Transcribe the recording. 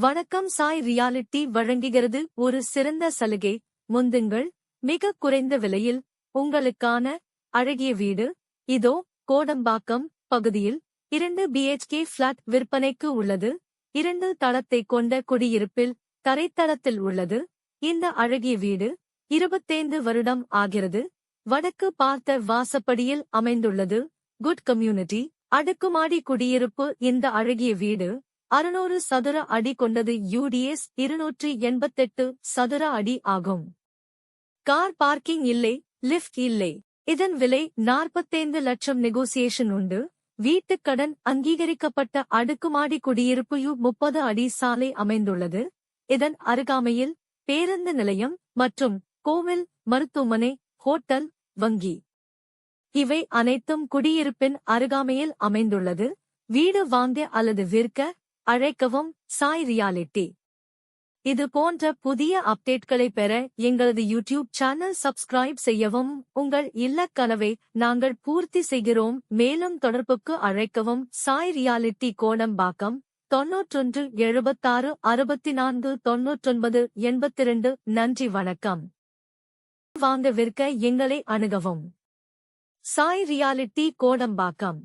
வணக்கம். சாய் ரியாலிட்டி வழங்குகிறது ஒரு சிறந்த சலுகை. முந்துங்கள், மிக குறைந்த விலையில் உங்களுக்கான அழகிய வீடு இதோ. கோடம்பாக்கம் பகுதியில் 2 BHK பிளாட் விற்பனைக்கு உள்ளது. 2 தளத்தை கொண்ட குடியிருப்பில் தரைத்தளத்தில் உள்ளது. இந்த அழகிய வீடு 25 வருடம் ஆகிறது. வடக்கு பார்த்த வாசப்படியில் அமைந்துள்ளது. குட் கம்யூனிட்டி அடுக்குமாடி குடியிருப்பு. இந்த அழகிய வீடு 600 சதுர அடி கொண்டது. UDS 288 சதுர அடி ஆகும். கார் பார்க்கிங் இல்லை, லிஃப்ட் இல்லை. இதன் விலை 45 லட்சம். நெகோசியேஷன் உண்டு. வீட்டுக்கடன் அங்கீகரிக்கப்பட்ட அடுக்குமாடி குடியிருப்பு. 30 அடி சாலை அமைந்துள்ளது. இதன் அருகாமையில் பேருந்து நிலையம் மற்றும் கோவில், மருத்துவமனை, ஹோட்டல், வங்கி இவை அனைத்தும் குடியிருப்பின் அருகாமையில் அமைந்துள்ளது. வீடு வாங்க அல்லது விற்க அழைக்கவும். சாய் ரியாலிட்டி. இது போன்ற புதிய அப்டேட்களை பெற எங்களது யூடியூப் சேனல் சப்ஸ்கிரைப் செய்யவும். உங்கள் இல்லக் கனவை நாங்கள் பூர்த்தி செய்கிறோம். மேலும் தொடர்புக்கு அழைக்கவும். சாய் ரியாலிட்டி, கோடம்பாக்கம் 91 76 64 99 82. நன்றி, வணக்கம். வாங்க விற்க எங்களை அணுகவும். சாய் ரியாலிட்டி, கோடம்பாக்கம்.